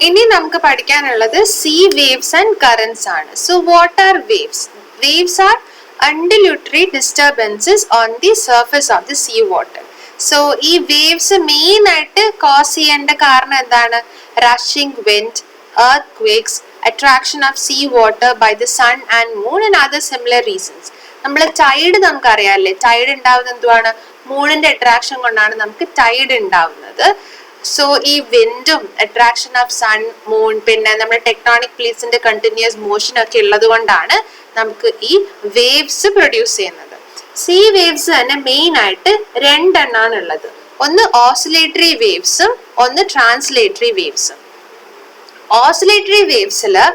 ഇനി നമുക്ക് പഠിക്കാനുള്ളത് സീ വേവ്സ് ആൻഡ് കറന്റ്സ് ആണ്. So what are waves? Waves are undulatory disturbances on the surface of the sea water. So ഈ waves main ആയിട്ട് cos ചെയ്യേണ്ട കാരണം എന്താണ്? Rushing wind, earthquakes, attraction of sea water by the sun and moon and other similar reasons. നമ്മൾ Tide നമുക്കറിയാമല്ലേ, Tide ഉണ്ടാവുന്നത് എന്തുവാണ്? മൂണിന്റെ attraction കൊണ്ടാണ് നമുക്ക് ടൈഡ് ഉണ്ടാവുന്നത്. സോ ഈ വിൻഡും അട്രാക്ഷൻ ഓഫ് സൺ, മൂൺ, പിന്നെ നമ്മുടെ ടെക്ടോണിക് പ്ലേറ്റ്സിന്റെ കണ്ടിന്യൂസ് മോഷൻ ഒക്കെ ഉള്ളത് കൊണ്ടാണ് നമുക്ക് ഈ വേവ്സ് പ്രൊഡ്യൂസ് ചെയ്യുന്നത്. സീ വേവ്സ് തന്നെ മെയിൻ ആയിട്ട് രണ്ടെണ്ണാണ് ഉള്ളത്. ഒന്ന് ഓസിലേറ്ററി വേവ്സും ഒന്ന് ട്രാൻസ്ലേറ്ററി വേവ്സും. ഓസിലേറ്ററി വേവ്സില്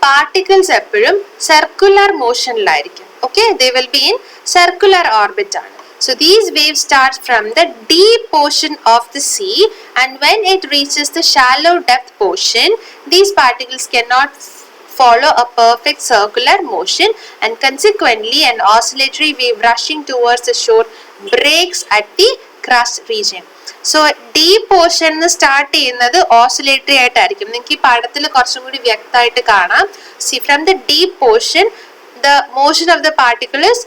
പാർട്ടിക്കിൾസ് എപ്പോഴും സർക്കുലർ മോഷനിലായിരിക്കും. Okay, they will be in circular orbit ആണ്. So these waves start from the deep portion of the sea, and when it reaches the shallow depth portion, these particles cannot follow a perfect circular motion, and consequently an oscillatory wave rushing towards the shore breaks at the crust region. So deep portion start ചെയ്യുന്നത് oscillatory ആയിട്ടായിരിക്കും. നിങ്ങൾക്ക് ഈ പാഠത്തിൽ കുറച്ചും കൂടി വ്യക്തമായിട്ട് കാണാം. See, from the deep portion the motion of the particle is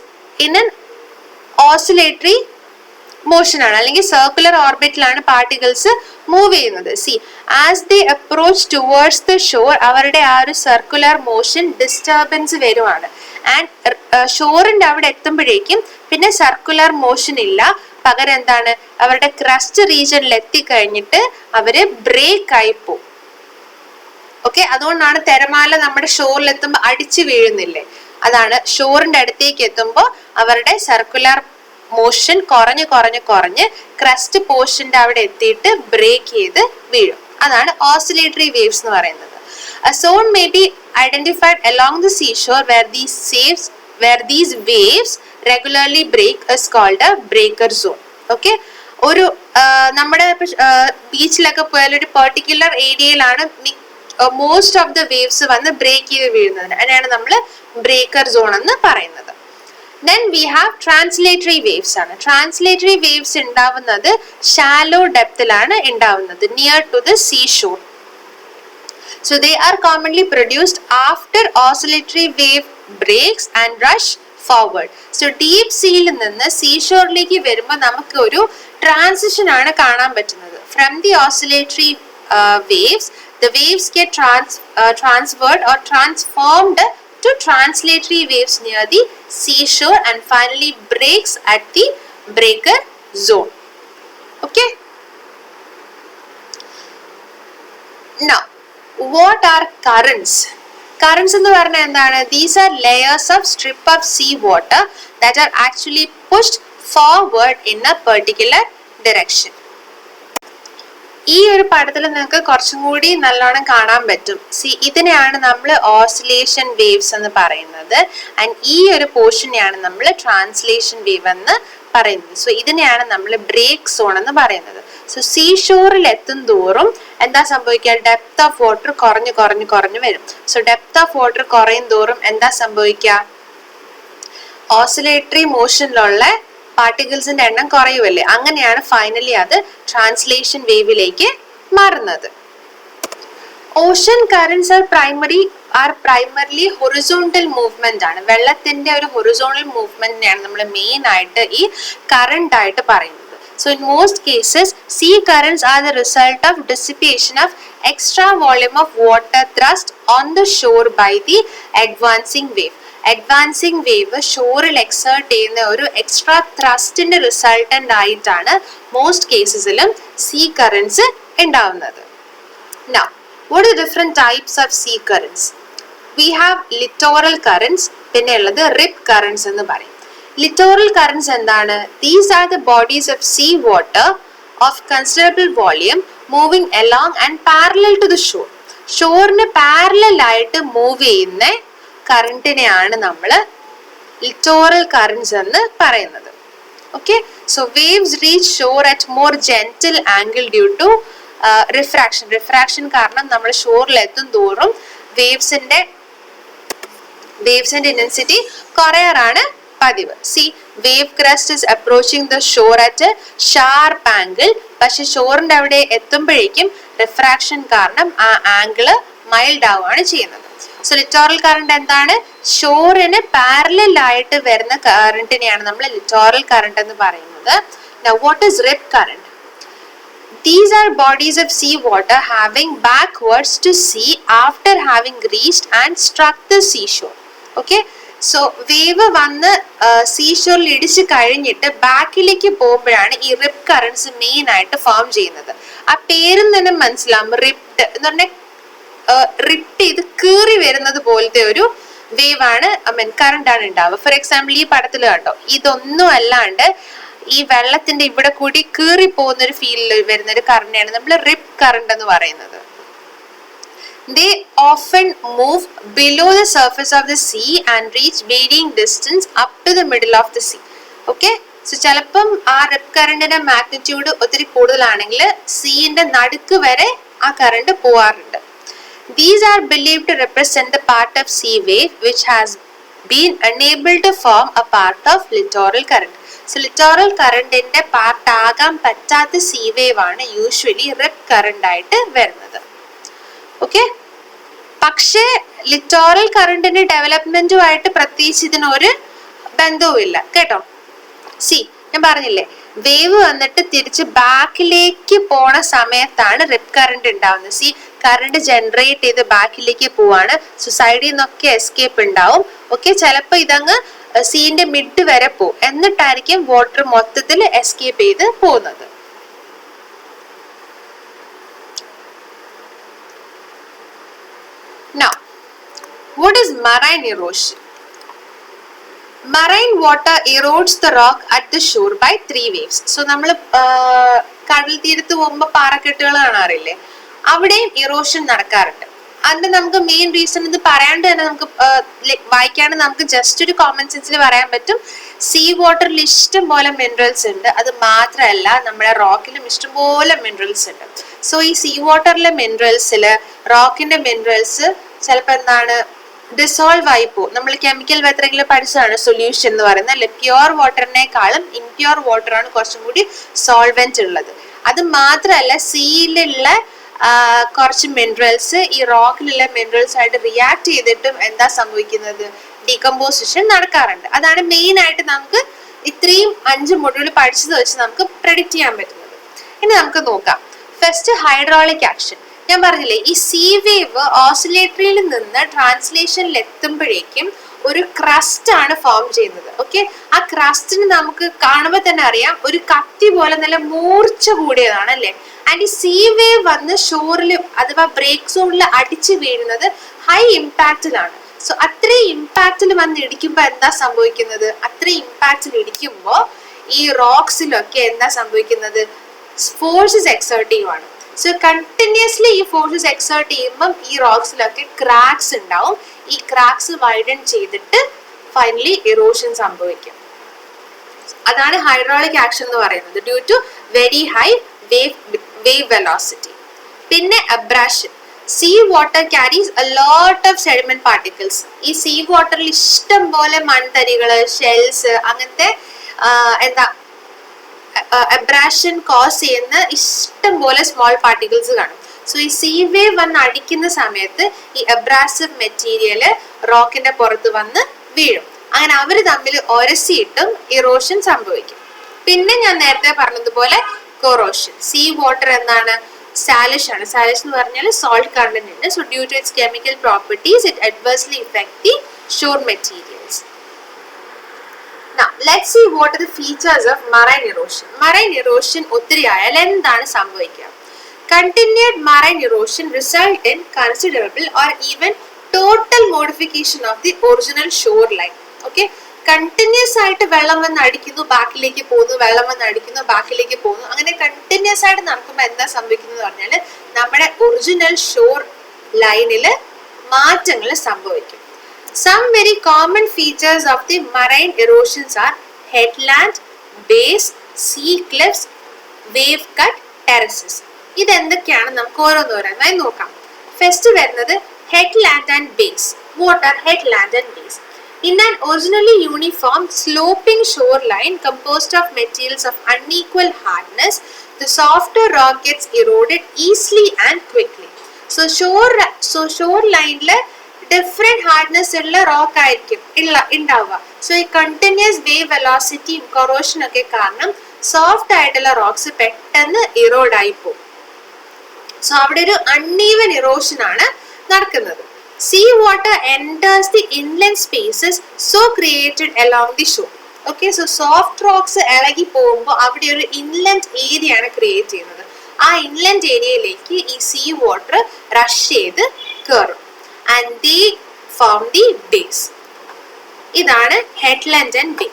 in an oscillatory motion ആണ്, അല്ലെങ്കിൽ സർക്കുലർ ഓർബിറ്റിലാണ് പാർട്ടിക്കിൾസ് മൂവ് ചെയ്യുന്നത്. See as they approach towards the shore, അവരുടെ ആ ഒരു സർക്കുലർ മോഷൻ ഡിസ്റ്റർബൻസ് വരുവാണ്. ആൻഡ് ഷോറിന്റെ അവിടെ എത്തുമ്പോഴേക്കും പിന്നെ സർക്കുലർ മോഷൻ ഇല്ല, പകരം എന്താണ്, അവരുടെ ക്രസ്റ്റ് റീജിയനിൽ എത്തിക്കഴിഞ്ഞിട്ട് അവര് ബ്രേക്ക് ആയി പോകും. ഓക്കെ, അതുകൊണ്ടാണ് തിരമാല നമ്മുടെ ഷോറിൽ എത്തുമ്പോൾ അടിച്ചു വീഴുന്നില്ലേ, അതാണ് ഷോറിന്റെ അടുത്തേക്ക് എത്തുമ്പോൾ അവരുടെ സർക്കുലർ മോഷൻ കുറഞ്ഞ് കുറഞ്ഞ് കുറഞ്ഞ് ക്രസ്റ്റ് പോർഷന്റെ അവിടെ എത്തിയിട്ട് ബ്രേക്ക് ചെയ്ത് വീഴും. അതാണ് ഓസിലേറ്ററി വേവ്സ് എന്ന് പറയുന്നത്. A zone may be identified along the seashore where these waves regularly break is called a breaker zone. Okay, ഒരു നമ്മുടെ ബീച്ചിലൊക്കെ പോയാൽ ഒരു പെർട്ടിക്കുലർ ഏരിയയിലാണ് മോസ്റ്റ് ഓഫ് ദ വേവ്സ് വന്ന് ബ്രേക്ക് ചെയ്ത് വീഴുന്നതിന്, അതിനാണ് നമ്മൾ ബ്രേക്കർ സോൺ എന്ന് പറയുന്നത്. Then we have translatory waves ആണ്. ട്രാൻസ്ലേറ്ററി വേവ്സ് ഉണ്ടാവുന്നത് ഷാലോ ഡെപ്തിലാണ് ഉണ്ടാവുന്നത്, near to the sea shore. So they are commonly produced after oscillatory wave breaks and rush forward. So deep സീയിൽ നിന്ന് സീഷോറിലേക്ക് വരുമ്പോൾ നമുക്ക് ഒരു ട്രാൻസിഷൻ ആണ് കാണാൻ പറ്റുന്നത്. From the oscillatory waves, the waves get transferred or transformed to translatory waves near the seashore and finally breaks at the breaker zone. Okay, now what are currents? Currents എന്ന് പറഞ്ഞാൽ എന്താണ്? These are layers of strip of sea water that are actually pushed forward in a particular direction. ഈ ഒരു പാഠത്തിൽ നിങ്ങൾക്ക് കുറച്ചും കൂടി നല്ലോണം കാണാൻ പറ്റും. സി, ഇതിനെയാണ് നമ്മൾ ഓസിലേഷൻ വേവ്സ് എന്ന് പറയുന്നത്. ആൻഡ് ഈ ഒരു പോർഷനെയാണ് നമ്മൾ ട്രാൻസ്ലേഷൻ വേവ് എന്ന് പറയുന്നത്. സോ ഇതിനെയാണ് നമ്മൾ ബ്രേക്ക് സോൺ എന്ന് പറയുന്നത്. സോ സീ ഷോറിൽ എത്തും തോറും എന്താ സംഭവിക്കുക? ഡെപ്ത് ഓഫ് വാട്ടർ കുറഞ്ഞു കുറഞ്ഞു കുറഞ്ഞു വരും. സോ ഡെപ്ത് ഓഫ് വാട്ടർ കുറയും തോറും എന്താ സംഭവിക്കുക? ഓസിലേറ്ററി മോഷനിലുള്ള പാർട്ടിക്കിൾസിന്റെ എണ്ണം കുറയുമല്ലേ, അങ്ങനെയാണ് ഫൈനലി അത് ട്രാൻസ്ലേഷൻ വേവിലേക്ക് മാറുന്നത്. Ocean currents are primarily horizontal movement ആണ്. വെള്ളത്തിന്റെ ഒരു ഹൊറിസോണ്ടൽ മൂവ്മെന്റിനെയാണ് നമ്മൾ മെയിൻ ആയിട്ട് ഈ കറന്റ് ആയിട്ട് പറയുന്നത്. So in most cases, sea currents are the result of dissipation of extra volume of water thrust on the shore by the advancing wave. Advancing wave ഷോറിൽ exert ചെയ്യുന്ന ഒരു എക്സ്ട്രാ ത്രസ്റ്റിന്റെ resultant ആയിട്ടാണ് most കേസസിലും sea currents ഉണ്ടാവുന്നത്. Now, what are the different types of sea currents? We have littoral currents, പിന്നെ ഉള്ളത് rip currents എന്ന് പറയും. Littoral currents എന്താണ്? These are the bodies of sea water of considerable volume moving along and parallel to the shore. ഷോറിന് parallel ആയിട്ട് move ചെയ്യുന്ന കറന്റിനെയാണ് നമ്മൾ ലിറ്റോറൽ കറന്റ്സ് എന്ന് പറയുന്നത്. Okay, so waves reach shore at more gentle angle due to refraction. Refraction കാരണം നമ്മൾ ഷോറിൽ എത്തും തോറും വേവ്സിന്റെ ഇന്റൻസിറ്റി കുറയാറാണ് പതിവ്. See, wave crest is approaching the shore at sharp angle. പക്ഷെ ഷോറിന്റെ അവിടെ എത്തുമ്പോഴേക്കും റിഫ്രാക്ഷൻ കാരണം ആ ആംഗിള് മൈൽഡ് ആവുകയാണ് ചെയ്യുന്നത്. സോ ലിറ്റോറൽ കറണ്ട് എന്താണ്? ഷോറിന് പാരലൽ ആയിട്ട് വരുന്ന കറണ്ടിനെയാണ് നമ്മൾ ലിറ്റോറൽ കറണ്ട് എന്ന് പറയുന്നത്. Now what is rip current? These are bodies of sea water having backwards to sea after having reached and struck the seashore. Okay, so wave വന്ന് സീഷോറിൽ ഇടിച്ച് കഴിഞ്ഞിട്ട് ബാക്കിലേക്ക് പോകുമ്പോഴാണ് ഈ റിപ്പ് കറൻസ് മെയിൻ ആയിട്ട് ഫോം ചെയ്യുന്നത്. ആ പേരിൽ തന്നെ മനസ്സിലാവും, റിപ്ഡ് എന്ന് പറഞ്ഞാൽ റിപ്പ് ചെയ്ത് കീറി വരുന്നത് പോലത്തെ ഒരു വേവ് ആണ്, കറണ്ട് ആണ് ഉണ്ടാവുക. ഫോർ എക്സാമ്പിൾ ഈ പടത്തിൽ കണ്ടോ, ഇതൊന്നും അല്ലാണ്ട് ഈ വെള്ളത്തിന്റെ ഇവിടെ കൂടി കീറി പോകുന്ന ഒരു ഫീലിൽ വരുന്ന ഒരു കറണ്ടിയാണ് നമ്മൾ റിപ്പ് കറണ്ട് എന്ന് പറയുന്നത്. They often move below the surface of the sea and reach varying distance up to the middle of the sea. Okay, so ചിലപ്പം ആ റിപ്പ് കറണ്ടിന്റെ മാഗ്നിറ്റ്യൂഡ് ഒത്തിരി കൂടുതലാണെങ്കിൽ സീന്റെ നടുക്ക് വരെ ആ കറണ്ട് പോവാറുണ്ട്. These are believed to represent the part of sea wave which has been unable to form a part of littoral current. So littoral കറണ്ടിന്റെ പാർട്ട് ആകാൻ പറ്റാത്ത സീ വേവ് ആണ് യൂഷ്വലി റിപ്പ് കറണ്ട് ആയിട്ട് വരുന്നത്. ഓക്കെ, പക്ഷേ littoral കറണ്ടിന്റെ ഡെവലപ്മെന്റുമായിട്ട് പ്രത്യേകിച്ച് ഇതിനൊരു ബന്ധവുമില്ല കേട്ടോ. സി, ഞാൻ പറഞ്ഞില്ലേ, വേവ് വന്നിട്ട് തിരിച്ച് ബാക്കിലേക്ക് പോണ സമയത്താണ് റിപ്പ് കറണ്ട് ഉണ്ടാവുന്നത്. സി, കറണ്ട് ജനറേറ്റ് ചെയ്ത് ബാക്കിലേക്ക് പോവാണ്, സൊസൈറ്റിയിൽ നിന്നൊക്കെ എസ്കേപ്പ് ഉണ്ടാവും. ഓക്കെ, ചിലപ്പോൾ ഇതങ്ങ് സീന്റെ മിഡ് വരെ പോകും, എന്നിട്ടായിരിക്കും വാട്ടർ മൊത്തത്തിൽ എസ്കേപ്പ് ചെയ്ത് പോകുന്നത്. Now, what is marine erosion? Marine water erodes the rock at the shore by 3 waves. So നമ്മൾ കടൽ തീരത്ത് പോകുമ്പോൾ പാറക്കെട്ടുകൾ കാണാറില്ലേ, അവിടെയും ഇറോഷൻ നടക്കാറുണ്ട്. അതിന്റെ നമുക്ക് മെയിൻ റീസൺ ഇത് പറയാണ്ട് തന്നെ നമുക്ക് വായിക്കാണ്ട് നമുക്ക് ജസ്റ്റ് ഒരു കോമൺ സെൻസിൽ പറയാൻ പറ്റും. സീ വാട്ടറിൽ ഇഷ്ടം പോലെ മിനറൽസ് ഉണ്ട്, അത് മാത്രമല്ല നമ്മുടെ റോക്കിലും ഇഷ്ടംപോലെ മിനറൽസ് ഉണ്ട്. സോ ഈ സീ വാട്ടറിലെ മിനറൽസില് റോക്കിന്റെ മിനറൽസ് ചിലപ്പോൾ എന്താണ് ഡിസോൾവ് ആയി പോകും. നമ്മൾ കെമിക്കൽ വെത്തറെങ്കിലും പഠിച്ചതാണ് സൊല്യൂഷൻ എന്ന് പറയുന്നത് അല്ലെ. പ്യുവർ വാട്ടറിനേക്കാളും ഇംപ്യുവർ വാട്ടറാണ് കുറച്ചും കൂടി സോൾവെന്റ് ഉള്ളത്. അത് മാത്രമല്ല സീയിലുള്ള കുറച്ച് മിനറൽസ് ഈ റോക്കിലുള്ള മിനറൽസ് ആയിട്ട് റിയാക്ട് ചെയ്തിട്ടും എന്താ സംഭവിക്കുന്നത്, ഡീകമ്പോസിഷൻ നടക്കാറുണ്ട്. അതാണ് മെയിൻ ആയിട്ട് നമുക്ക് ഇത്രയും 5 മൊഡ്യൂൾ പഠിച്ചത് വെച്ച് നമുക്ക് പ്രെഡിക്റ്റ് ചെയ്യാൻ പറ്റുന്നത്. ഇനി നമുക്ക് നോക്കാം. First hydraulic action. ഞാൻ പറഞ്ഞില്ലേ, ഈ സീ വേവ് ഓസിലേറ്ററിയിൽ നിന്ന് ട്രാൻസ്ലേഷനിൽ എത്തുമ്പോഴേക്കും ഒരു ക്രസ്റ്റ് ആണ് ഫോം ചെയ്യുന്നത്. ഓക്കെ, ആ ക്രസ്റ്റിന് നമുക്ക് കാണുമ്പോൾ തന്നെ അറിയാം ഒരു കത്തി പോലെ നല്ല മൂർച്ച കൂടിയതാണ് അല്ലെ. ആൻഡ് ഈ സീ വേവ് വന്ന് ഷോറിൽ അഥവാ ബ്രേക്ക് സോണിൽ അടിച്ചു വീഴുന്നത് ഹൈ ഇമ്പാക്റ്റിലാണ്. സോ അത്രയും ഇമ്പാക്റ്റിൽ വന്ന് ഇടിക്കുമ്പോൾ എന്താ സംഭവിക്കുന്നത്, അത്രയും ഇമ്പാക്റ്റിൽ ഇടിക്കുമ്പോൾ ഈ റോക്സിലൊക്കെ എന്താ സംഭവിക്കുന്നത്, ഫോഴ്സസ് എക്സേർട്ട് ചെയ്യുവാണ്. സോ കണ്ടിന്യൂസ്ലി ഈ ഫോഴ്സസ് എക്സേർട്ട് ചെയ്യുമ്പം ഈ റോക്സിലൊക്കെ ക്രാക്സ് ഉണ്ടാവും. ഈ ക്രാക്സ് വൈഡൻ ചെയ്തിട്ട് ഫൈനലി ഇറോഷൻ സംഭവിക്കും. അതാണ് ഹൈഡ്രോളിക് ആക്ഷൻ എന്ന് പറയുന്നത്, due to very high wave velocity. പിന്നെ abrasion. Sea water carries a lot of sediment particles. ഈ സീ വാട്ടറിൽ ഇഷ്ടം പോലെ മൺതരികള്, ഷെൽസ്, അങ്ങനത്തെ എന്താ അബ്രാഷൻ കോസ് ചെയ്യുന്ന ഇഷ്ടം പോലെ സ്മോൾ പാർട്ടിക്കിൾസ് കാണും. സോ ഈ സീ വേവ് വന്ന് അടിക്കുന്ന സമയത്ത് ഈ അബ്രാസീവ് മെറ്റീരിയല് റോക്കിന്റെ പുറത്ത് വന്ന് വീഴും. അങ്ങനെ അവർ തമ്മിൽ ഒരസിയിട്ടും ഇറോഷൻ സംഭവിക്കും. പിന്നെ ഞാൻ നേരത്തെ പറഞ്ഞതുപോലെ കൊറോഷൻ. സീ വാട്ടർ എന്താണ്, സാലിഷ് ആണ്. സാലിഷ് എന്ന് പറഞ്ഞാൽ സോൾട്ട് കണ്ടന്റ് ഉണ്ട്. So due to its chemical properties it adversely effect the shore materials. Now, let's see what are the features of marine erosion. Marine erosion ഒത്തിരി ആയാൽ എന്താണ് സംഭവിക്കുക? Continued marine erosion result in considerable or even total modification of the original shoreline. Okay, continuous ആയിട്ട് വെള്ളം വന്ന് അടിക്കുന്നു, ബാക്കിലേക്ക് പോകുന്നു, വെള്ളം വന്ന് അടിക്കുന്നു, ബാക്കിലേക്ക് പോകുന്നു. അങ്ങനെ കണ്ടിന്യൂസ് ആയിട്ട് നടക്കുമ്പോൾ എന്താ സംഭവിക്കുന്നത് പറഞ്ഞാൽ നമ്മുടെ ഒറിജിനൽ ഷോർ ലൈനിൽ മാറ്റങ്ങൾ സംഭവിക്കും. Some very common features of the marine erosions are headland, bays, sea cliffs, wave cut, terraces. ഇതെന്തൊക്കെയാണ് നമുക്ക് ഓരോന്നോരോന്നായി നോക്കാം. ഫസ്റ്റ് വരുന്നത് headland and bays. What are headland and bays? In an originally uniform sloping shoreline composed of materials of unequal hardness, the softer rock gets eroded easily and quickly. So shoreline different hardness ഉള്ള rock ആയിരിക്കും ഉണ്ടാവുക. So ഈ continuous wave വെലോസിറ്റിയും കൊറോഷനും ഒക്കെ കാരണം soft ആയിട്ടുള്ള rocks പെട്ടെന്ന് erode ആയി പോകും. സോ അവിടെ ഒരു അൺഈവൻ ഇറോഷൻ ആണ് നടക്കുന്നത്. Sea water enters the inland spaces so created along the shore. Okay, so soft rocks ഇളകി പോകുമ്പോൾ അവിടെ ഒരു ഇൻലൻഡ് ഏരിയ ആണ് ക്രിയേറ്റ് ചെയ്യുന്നത്. ആ ഇൻലൻഡ് ഏരിയയിലേക്ക് ഈ സീ വാട്ടർ റഷ് ചെയ്ത് കയറും. And they form the base. ഇതാണ് ഹെഡ്ലാൻഡ് ആൻഡ് ബേ.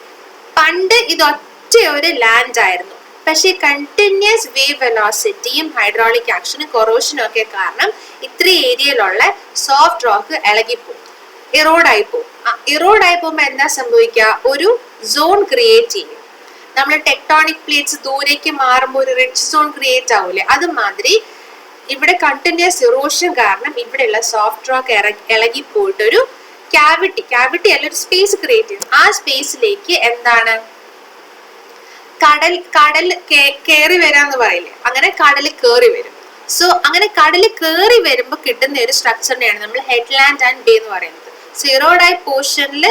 പണ്ട് ഇതൊറ്റ ഒരു ലാൻഡ് ആയിരുന്നു. പക്ഷേ കണ്ടിന്യൂസ് വേവ് വെലോസിറ്റിയും ഹൈഡ്രോളിക് ആക്ഷനും കൊറോഷനും ഒക്കെ കാരണം ഇത്ര ഏരിയയിലുള്ള സോഫ്റ്റ് റോക്ക് ഇളകിപ്പോവും, ഇറോഡായി പോവും. ഇറോഡായി പോകുമ്പോൾ എന്താ സംഭവിക്കുക? ഒരു സോൺ ക്രിയേറ്റ് ചെയ്യും. നമ്മൾ ടെക്ടോണിക് പ്ലേറ്റ്സ് ദൂരേക്ക് മാറുമ്പോൾ ഒരു റിഡ്ജ് സോൺ ക്രിയേറ്റ് ആവൂലേ, അതുമാതിരി ഇവിടെ കണ്ടിന്യൂസ് ഇറോഷൻ കാരണം ഇവിടെയുള്ള സോഫ്റ്റ് റോക്ക് ഇളകി പോയിട്ട് ഒരു ക്യാവിറ്റി അല്ല ഒരു സ്പേസ് ക്രിയേറ്റ് ചെയ്യും. ആ സ്പേസിലേക്ക് എന്താണ് കടൽ കയറി വരാന്ന് പറയില്ലേ, അങ്ങനെ കടൽ കയറി വരും. സോ അങ്ങനെ കടൽ കയറി വരുമ്പോൾ കിട്ടുന്ന ഒരു സ്ട്രക്ചറിനെയാണ് നമ്മൾ ഹെഡ്ലാൻഡ് ആൻഡ് ബേ എന്ന് പറയുന്നത്. സീറോഡായി പോർഷനിൽ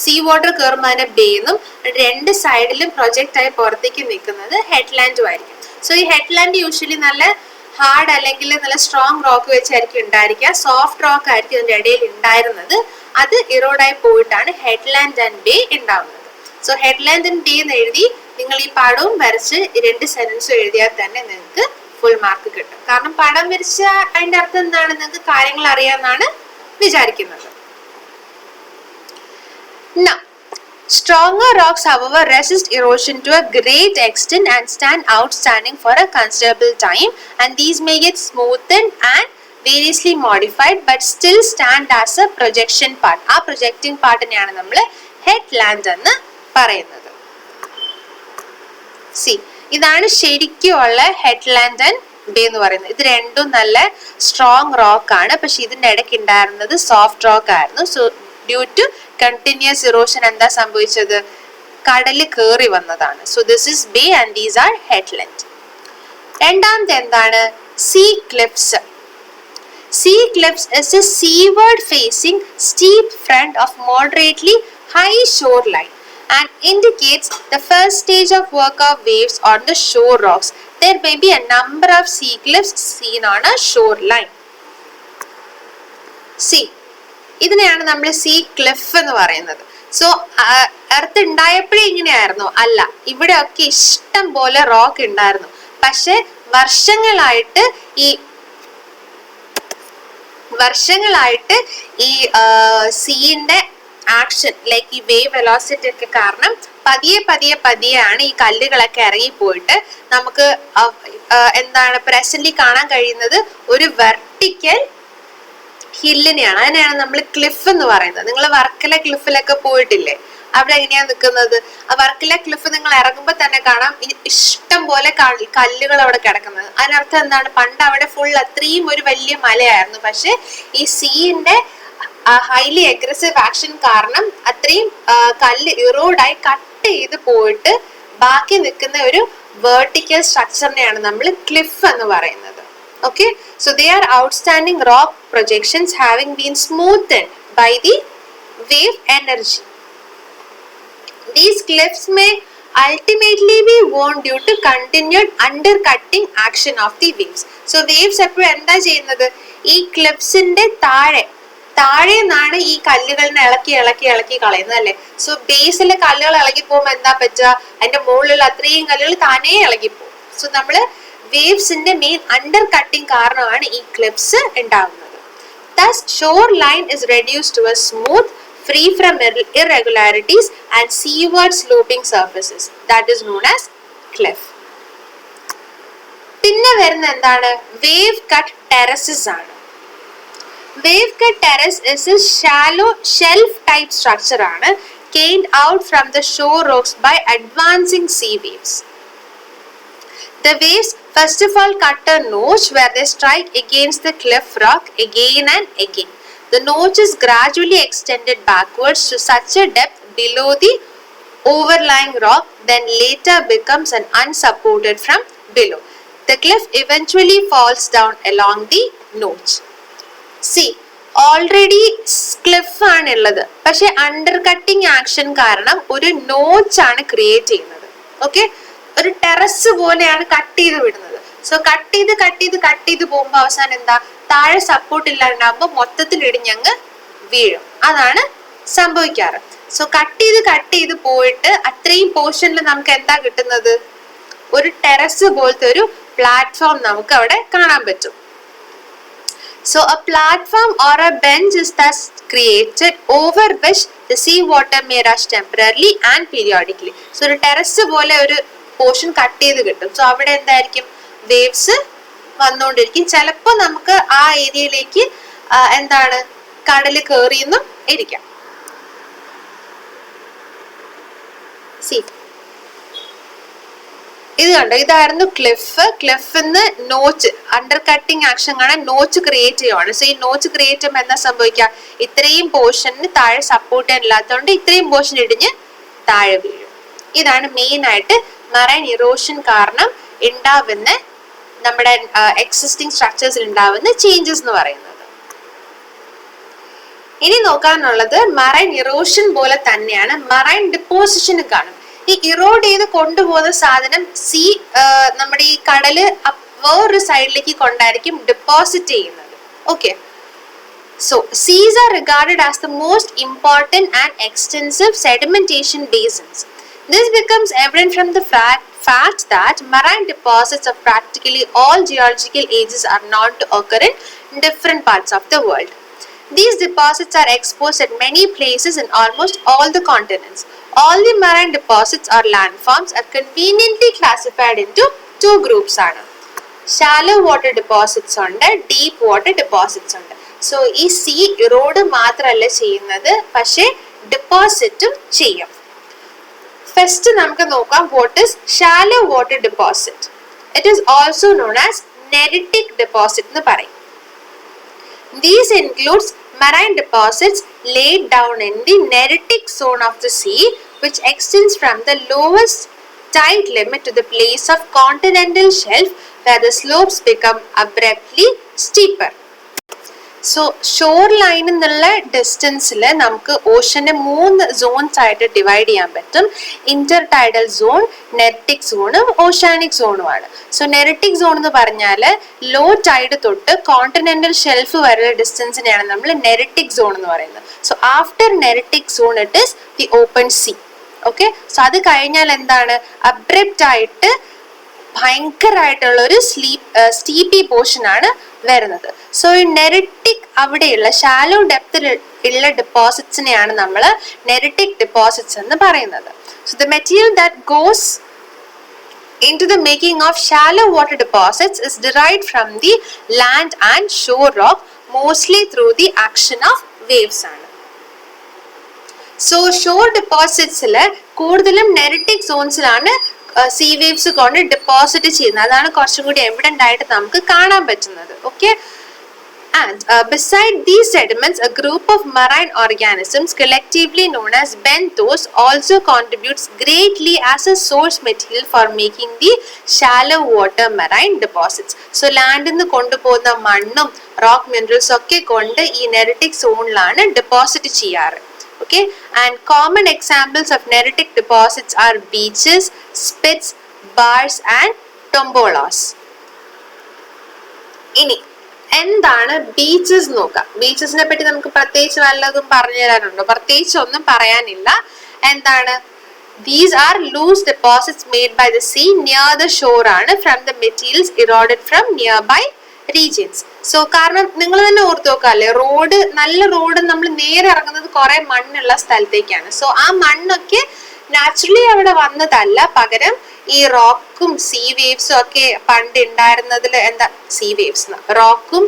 സീ വാട്ടർ കയറുമ്പോൾ അതിനെ ബേ എന്നും, രണ്ട് സൈഡിലും പ്രൊജക്റ്റ് ആയി പുറത്തേക്ക് നിൽക്കുന്നത് ഹെഡ്ലാൻഡും ആയിരിക്കും. സോ ഈ ഹെഡ്ലാൻഡ് യൂഷ്വലി നല്ല ഹാർഡ് അല്ലെങ്കിൽ നല്ല സ്ട്രോങ് റോക്ക് വെച്ചായിരിക്കും ഉണ്ടായിരിക്കുക. സോഫ്റ്റ് റോക്ക് ആയിരിക്കും ഇതിന്റെ ഇടയിൽ ഉണ്ടായിരുന്നത്. അത് ഇറോഡായി പോയിട്ടാണ് ഹെഡ്ലാൻഡ് ആൻഡ് ബേ ഉണ്ടാവുന്നത്. സോ ഹെഡ്ലാൻഡ് ആൻഡ് ബേ എന്ന് എഴുതി നിങ്ങൾ ഈ പടവും വരച്ച് രണ്ട് സെന്റൻസും എഴുതിയാൽ തന്നെ നിങ്ങൾക്ക് ഫുൾ മാർക്ക് കിട്ടും. കാരണം പടം വരച്ച അതിന്റെ അർത്ഥം എന്താണ്, നിങ്ങൾക്ക് കാര്യങ്ങൾ അറിയാമെന്നാണ് വിചാരിക്കുന്നത്. Now, stronger rocks, however, resist erosion to a great extent and stand outstanding for a considerable time, and these may get smoothened and variously modified but still stand as a projection part. ആ projecting പാർട്ടിനെയാണ് നമ്മൾ ഹെഡ്ലാൻഡ് എന്ന് പറയുന്നത്. ഇതാണ് ശരിക്കുള്ള ഹെഡ്ലാൻഡ് and bay എന്ന് പറയുന്നത്. ഇത് രണ്ടും നല്ല സ്ട്രോങ് റോക്ക് ആണ്, പക്ഷെ ഇതിന്റെ ഇടയ്ക്ക് ഉണ്ടായിരുന്നത് സോഫ്റ്റ് റോക്ക് ആയിരുന്നു. So due to continuous erosion എന്താ സംഭവിച്ചത്? കടല് കയറി വന്നതാണ്. So this is bay and these are headland. രണ്ടാമത്തെ എന്താണ്? Sea cliffs. Sea cliffs is a seaward facing steep front of moderately high shoreline and indicates the first stage of work of waves on the shore rocks. There may be a number of sea cliffs seen on a shoreline. See, ഇതിനെയാണ് നമ്മൾ see cliff എന്ന് പറയുന്നത്. So earth ഉണ്ടായപ്പോഴേ ഇങ്ങനെയായിരുന്നു? അല്ല, ഇവിടെ ഒക്കെ ഇഷ്ടം പോലെ റോക്ക് ഉണ്ടായിരുന്നു. പക്ഷെ വർഷങ്ങളായിട്ട് ഈ സീന്റെ ആക്ഷൻ ലൈക്ക് ഈ വേവ് വെലോസിറ്റി ഒക്കെ കാരണം പതിയെ ഈ കല്ലുകളൊക്കെ ഇറങ്ങിപ്പോയിട്ട് നമുക്ക് എന്താണ് പ്രസന്റ്ലി കാണാൻ കഴിയുന്നത് ഒരു വെർട്ടിക്കൽ ഹില്ലിനെയാണ്. അതിനെയാണ് നമ്മൾ ക്ലിഫ് എന്ന് പറയുന്നത്. നിങ്ങൾ വർക്കല ക്ലിഫിലൊക്കെ പോയിട്ടില്ലേ? അവിടെ എങ്ങനെയാ നിൽക്കുന്നത്? ആ വർക്കല ക്ലിഫ് നിങ്ങൾ ഇറങ്ങുമ്പോൾ തന്നെ കാണാം ഇഷ്ടം പോലെ കല്ലുകൾ അവിടെ കിടക്കുന്നത്. അതിനർത്ഥം എന്താണ്? പണ്ട് അവിടെ ഫുൾ അത്രയും ഒരു വലിയ മലയായിരുന്നു. പക്ഷെ ഈ സീന്റെ ഹൈലി അഗ്രസീവ് ആക്ഷൻ കാരണം അത്രയും കല്ല് ഇറോഡായി കട്ട് ചെയ്ത് പോയിട്ട് ബാക്കി നിൽക്കുന്ന ഒരു വെർട്ടിക്കൽ സ്ട്രക്ചറിനെയാണ് നമ്മൾ ക്ലിഫ് എന്ന് പറയുന്നത്. Okay, so they are outstanding rock projections having been smoothed by the wave energy. These cliffs may ultimately be worn due to continued undercutting action of the waves. So waves എപ്പോഴും എന്താ ചെയ്യുന്നത്? ഈ ക്ലിഫ്സിന്റെ താഴെ നിന്നാണ് ഈ കല്ലുകളിനെ ഇളക്കി കളയുന്നത് അല്ലേ? സോ ബേസിലെ കല്ലുകൾ ഇളകി പോകുമ്പോൾ എന്താ പറ്റുക? അതിന്റെ മുകളിലുള്ള അത്രയും കല്ലുകൾ താനേ ഇളകിപ്പോകും. സോ നമ്മള് വേവ്സിന്റെ മെയിൻ അണ്ടർ കട്ടിങ് കാരണമാണ് ഈ ക്ലിഫ്സ് ഉണ്ടാകുന്നത്. Thus, shoreline is reduced to a smooth, free from irregularities and seaward sloping surfaces. That is known as cliff. പിന്നെ വരുന്ന എന്താണ്? വേവ് കട്ട് ടെറസസ് ആണ്. Wave cut terrace is a shallow shelf type structure ആണ്, gained out from the shore rocks by advancing sea waves. The waves first of all cut a notch where they strike against the cliff rock again and again. The notch is gradually extended backwards to such a depth below the overlying rock, then later becomes an unsupported from below. The cliff eventually falls down along the notch. See, already cliff ആണ് ഉള്ളത്, പക്ഷെ under cutting action കാരണം ഒരു notch ആണ് create ചെയ്യുന്നത്. Okay, ഒരു terrace പോലെയാണ് cut ചെയ്ത് വിടുന്നത്. സോ കട്ട് ചെയ്ത് പോകുമ്പോൾ അവസാനം എന്താ, താഴെ സപ്പോർട്ട് ഇല്ലാണ്ടാകുമ്പോൾ മൊത്തത്തിൽ ഇടിഞ്ഞങ്ങ് വീഴും. അതാണ് സംഭവിക്കാറ്. സോ കട്ട് ചെയ്ത് പോയിട്ട് അത്രയും പോർഷനിൽ നമുക്ക് എന്താ കിട്ടുന്നത്, ഒരു ടെറസ് പോലത്തെ ഒരു പ്ലാറ്റ്ഫോം നമുക്ക് അവിടെ കാണാൻ പറ്റും. So a platform or a bench is thus created over which the sea water may rush temporarily and periodically. So ഒരു ടെറസ് പോലെ ഒരു പോർഷൻ കട്ട് ചെയ്ത് കിട്ടും. സോ അവിടെ എന്തായിരിക്കും, വേവ്സ് വന്നുകൊണ്ടിരിക്കും. ചിലപ്പോൾ നമുക്ക് ആ ഏരിയയിലേക്ക് എന്താണ് കടൽ കയറിയെന്നും ഇരിക്കാം. സി, ഇത് കണ്ടോ, ഇതായിരുന്നു ക്ലിഫിന്ന് നോച്ച് അണ്ടർ കട്ടിങ് ആക്ഷൻ കാണാൻ നോച്ച് ക്രിയേറ്റ് ചെയ്യുവാണ്. സോ ഈ നോച്ച് ക്രിയേറ്റ് ചെയ്യുമ്പോൾ എന്താ സംഭവിക്കുക, ഇത്രയും പോർഷന് താഴെ സപ്പോർട്ട് ചെയ്യാൻ ഇല്ലാത്തതുകൊണ്ട് ഇത്രയും പോർഷൻ ഇടിഞ്ഞ് താഴെ വീഴും. ഇതാണ് മെയിൻ ആയിട്ട് മറൈൻ ഇറോഷൻ കാരണം ഉണ്ടാവുന്ന നമ്മുടെ എക്സിസ്റ്റിംഗ് സ്ട്രക്ചേഴ്സിൽ ഉണ്ടാവുന്ന ചേഞ്ചസ് എന്ന് പറയുന്നത്. ഇനി നോക്കാനുള്ളത് മറൈൻ ഇറോഷൻ പോലെ തന്നെയാണ് മറൈൻ ഡിപ്പോസിഷനും കാണും. ഈ ഇറോഡ് ചെയ്ത് കൊണ്ടുപോകുന്ന സാധനം നമ്മുടെ ഈ കടല് വേറൊരു സൈഡിലേക്ക് കൊണ്ടായിരിക്കും ഡെപ്പോസിറ്റ് ചെയ്യുന്നത്. Okay, so seas are regarded as the most important and extensive sedimentation basins. This becomes evident from the fact that marine deposits of practically all geological ages are known to occur in different parts of the world. These deposits are exposed at many places in almost all the continents. All the marine deposits or landforms are conveniently classified into two groups. Shallow water deposits ഉണ്ട്, deep water deposits ഉണ്ട്. So ഈ sea erode മാത്രമല്ല ചെയ്യുന്നത്, പക്ഷേ ഡെപ്പോസിറ്റും ചെയ്യും. First നമുക്ക് നോക്കാം, what is shallow water deposit. It is also known as neritic deposit എന്ന് പറയും. These includes marine deposits laid down in the neritic zone of the sea, which extends from the lowest tide limit to the place of continental shelf where the slopes become abruptly steeper. So shore ലൈനിൽ നിന്നുള്ള ഡിസ്റ്റൻസിൽ നമുക്ക് ഓഷനെ 3 zones ആയിട്ട് divide ചെയ്യാൻ പറ്റും. Intertidal zone, neritic സോണും oceanic സോണുമാണ്. So neritic zone എന്ന് പറഞ്ഞാൽ ലോ ടൈഡ് തൊട്ട് കോണ്ടിനെന്റൽ ഷെൽഫ് വരെയുള്ള ഡിസ്റ്റൻസിനെയാണ് നമ്മൾ നെരിറ്റിക് സോൺ എന്ന് പറയുന്നത്. So after neritic zone it is the open sea. Okay, so അത് കഴിഞ്ഞാൽ എന്താണ്, അബ്രപ്റ്റ് ആയിട്ട് ഭയങ്കരമായിട്ടുള്ള ഒരു സ്റ്റീപ്പി പോർഷൻ ആണ് വരുന്നത്. സോ ഈ നെരിറ്റിക് അവിടെയുള്ള ഷാലോ ഡെപ്തിൽ ഉള്ള ഡെപ്പോസിറ്റ്സിനെയാണ് നമ്മൾ നെരിറ്റിക് ഡെപ്പോസിറ്റ്സ് എന്ന് പറയുന്നത്. So the material that goes into the making of shallow water deposits is derived from the land and shore rock, mostly through the action of waves ആണ്. സോ ഷോർ ഡെപ്പോസിറ്റ്സിൽ കൂടുതലും നെരിറ്റിക് സോൺസിലാണ് see waves കൊണ്ട് deposit ചെയ്യുന്നത്. അതാണ് കുറച്ചും കൂടി evident ആയിട്ട് നമുക്ക് കാണാൻ പറ്റുന്നത്. Okay, and beside these sediments, a group of marine organisms collectively known as benthos also contributes greatly as a source material for making the shallow water marine deposits. So land in the കൊണ്ടുപോകുന്ന മണ്ണും rock minerals ഒക്കെ കൊണ്ട് ഈ നെരിറ്റിക് സോണിലാണ് deposit ചെയ്യാറ്. Okay, and common examples of neritic deposits are beaches, spits, bars and tombolas. ഇനി എന്താണ് beaches നോക്കാം. ബീച്ചസിനെ പറ്റി നമുക്ക് പ്രത്യേകിച്ച് വല്ലതും പറഞ്ഞു തരാനുണ്ടോ? പ്രത്യേകിച്ച് ഒന്നും പറയാനില്ല. എന്താണ്, these are loose deposits made by the sea near the shore ആണ്, from the materials eroded from nearby regions. So കാരണം നിങ്ങൾ തന്നെ ഓർത്ത് നോക്കാല്ലേ, നല്ല റോഡ് നമ്മൾ നേരെ ഇറങ്ങുന്നത് കുറെ മണ്ണുള്ള സ്ഥലത്തേക്കാണ്. സോ ആ മണ്ണൊക്കെ നാച്ചുറലി അവിടെ വന്നതല്ല, പകരം ഈ റോക്കും സീ വേവ്സും ഒക്കെ പണ്ട് ഉണ്ടായിരുന്നതിൽ എന്താ, സീ വേവ്സ് റോക്കും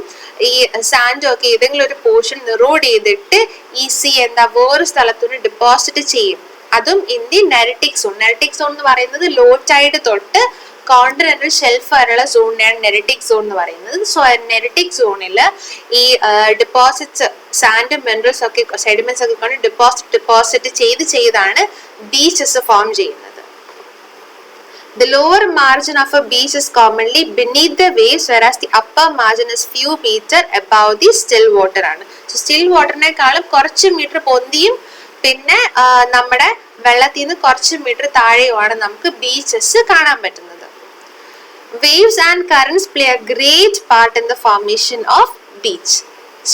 ഈ സാൻഡും ഒക്കെ ഏതെങ്കിലും ഒരു പോർഷൻ റോഡ് ചെയ്തിട്ട് ഈ സീ എന്താ വേറെ സ്ഥലത്തുനിന്ന് ഡെപ്പോസിറ്റ് ചെയ്യും. അതും ഇൻ ദി നെരിറ്റിക് സോൺ. നെരിറ്റിക് സോൺ എന്ന് പറയുന്നത് ലോ ടൈഡ് തൊട്ട് കോണ്ടിനെന്റൽ ഷെൽഫ് വരെയുള്ള സോണിനെയാണ് നെരിറ്റിക് സോൺ എന്ന് പറയുന്നത്. സോ നെരിറ്റിക് സോണിൽ ഈ ഡിപ്പോസിറ്റ്സ് സാൻഡും മിനറൽസ് ഒക്കെ സെഡിമെന്റ്സ് ഒക്കെ കൊണ്ട് ഡിപ്പോസിറ്റ് ചെയ്താണ് ബീച്ചസ് ഫോം ചെയ്യുന്നത്. The lower margin of a beach is commonly beneath the waves, whereas the upper margin is few meter above the still water ആണ്. So still waterനേക്കാളും കുറച്ച് metre പൊന്തിയും പിന്നെ നമ്മുടെ വെള്ളത്തിൽ നിന്ന് കുറച്ച് മീറ്റർ താഴെയുമാണ് നമുക്ക് ബീച്ചസ് കാണാൻ പറ്റുന്നത്. Waves and currents play a great part in the formation of beach.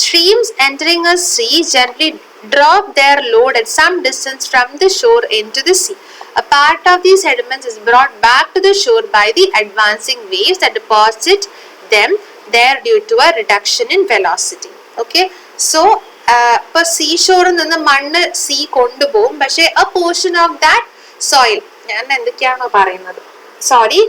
Streams entering a sea generally drop their load at some distance from the shore into the sea. A part of these sediments is brought back to the shore by the advancing waves that deposit them there due to a reduction in velocity. Okay, so ഇപ്പൊ see ഷോറിൽ നിന്ന് മണ്ണ് see കൊണ്ടുപോകും, പക്ഷെ a portion of that soil, ഞാൻ എന്തൊക്കെയാണോ പറയുന്നത്, sorry,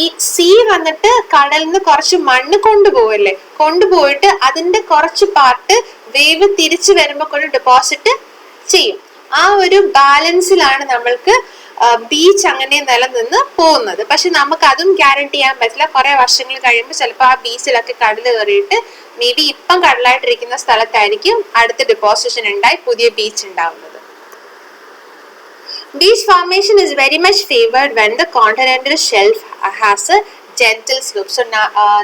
ഈ see വന്നിട്ട് കടലിൽ നിന്ന് കുറച്ച് മണ്ണ് കൊണ്ടുപോകല്ലേ, കൊണ്ടുപോയിട്ട് അതിന്റെ കുറച്ച് പാർട്ട് വേവ് തിരിച്ചു വരുമ്പോ കൊണ്ട് ഡെപ്പോസിറ്റ് ചെയ്യും. ആ ഒരു ബാലൻസിലാണ് നമ്മൾക്ക് ബീച്ച് അങ്ങനെ നിലനിന്ന് പോകുന്നത്. പക്ഷെ നമുക്ക് അതും ഗ്യാരണ്ടി ചെയ്യാൻ പറ്റില്ല. കുറെ വർഷങ്ങൾ കഴിയുമ്പോൾ ചിലപ്പോൾ ആ ബീച്ചിലൊക്കെ കടൽ കയറിയിട്ട് മേ ബി ഇപ്പം കടലായിട്ടിരിക്കുന്ന സ്ഥലത്തായിരിക്കും അടുത്ത ഡെപ്പോസിഷൻ ഉണ്ടായി പുതിയ ബീച്ച് ഉണ്ടാവുന്നത്. Beach formation is very much favored when the continental shelf has a gentle slope. So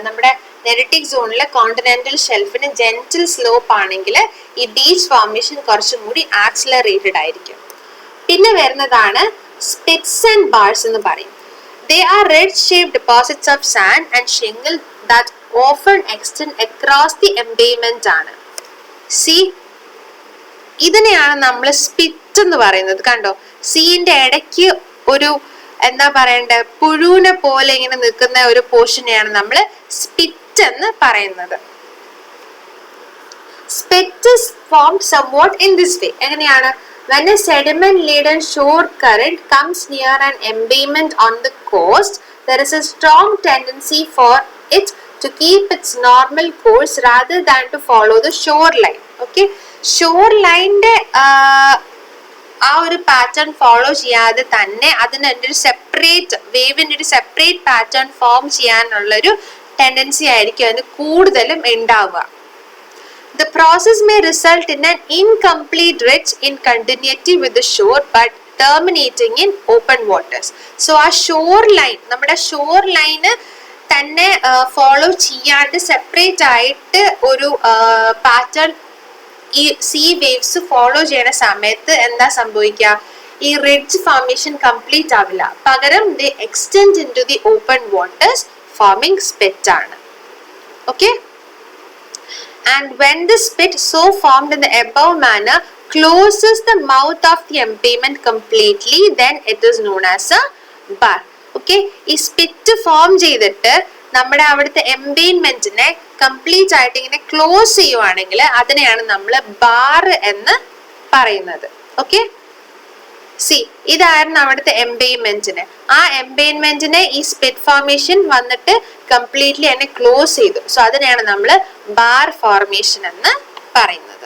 നമ്മുടെ നെരിറ്റിക് സോണിലെ കോണ്ടിനെന്റൽ ഷെൽഫിന് ജെന്റിൽ സ്ലോപ്പ് ആണെങ്കിൽ ഈ ബീച്ച് ഫോർമേഷൻ കുറച്ചും കൂടി ആക്സിലറേറ്റഡ് ആയിരിക്കും. പിന്നെ വരുന്നതാണ് സ്പിറ്റ്സ് ആൻഡ് ബാർസ് എന്ന് പറയും. They are red-shaped deposits of sand and shingle that often extend across the embayment ആണ്. See, ഇതിനെയാണ് നമ്മൾ സ്പിറ്റ് എന്ന് പറയുന്നത്. കണ്ടോ, സീന്റെ ഇടയ്ക്ക് ഒരു എന്താ പറയണ്ടേ, പുഴുവിനെ പോലെ ഇങ്ങനെ നിൽക്കുന്ന ഒരു പോർഷനെയാണ് നമ്മൾ സ്പിറ്റ് എന്ന് പറയുന്നത്. Spit is formed somewhat in this way. എങ്ങനെയാണ്? When a sediment-laden shore current comes near an embayment on the coast, there is a strong tendency for it to keep its normal course rather than to follow the shoreline. Okay, shoreline-ന്റെ ആ ഒരു pattern follow ചെയ്യാതെ തന്നെ അതിന് ഒരു separate വേവിന്റെ ഒരു separate pattern form ചെയ്യാനുള്ളൊരു tendency ആയിരിക്കും അതിന് കൂടുതലും ഉണ്ടാവുക. The process may result in an incomplete ridge in continuity with the shore but terminating in open waters. So ആ ഷോർ ലൈൻ, നമ്മുടെ ഷോർ ലൈന് തന്നെ ഫോളോ ചെയ്യാണ്ട് സെപ്പറേറ്റ് ആയിട്ട് ഒരു പാറ്റേൺ ഈ സീ വേവ്സ് ഫോളോ ചെയ്യുന്ന സമയത്ത് എന്താ സംഭവിക്കുക, ഈ റിഡ്ജ് ഫോർമേഷൻ കംപ്ലീറ്റ് ആവില്ല. പകരം they extend into the open waters forming spit ആണ്. Okay, and when the spit so formed in the above manner closes the mouth of the embayment completely, then it is known as a bar. Okay, ഈ spit form ചെയ്തിട്ട് നമ്മുടെ അവിടുത്തെ എംബെയ്ൻമെന്റിനെ complete ആയിട്ട് ഇങ്ങനെ close ചെയ്യുവാണെങ്കിൽ അതിനെയാണ് നമ്മൾ ബാർ എന്ന് പറയുന്നത്. ഓക്കെ, സി, ഇതായിരുന്നു അവിടുത്തെ എംബെയ്ൻമെന്റിനെ. ആ എംബെയ്ൻമെന്റിനെ ഈ സ്പിറ്റ് ഫോർമേഷൻ വന്നിട്ട് കംപ്ലീറ്റ്ലി അതിനെ ക്ലോസ് ചെയ്തു. സോ അതിനെയാണ് നമ്മൾ ബാർ ഫോർമേഷൻ എന്ന് പറയുന്നത്.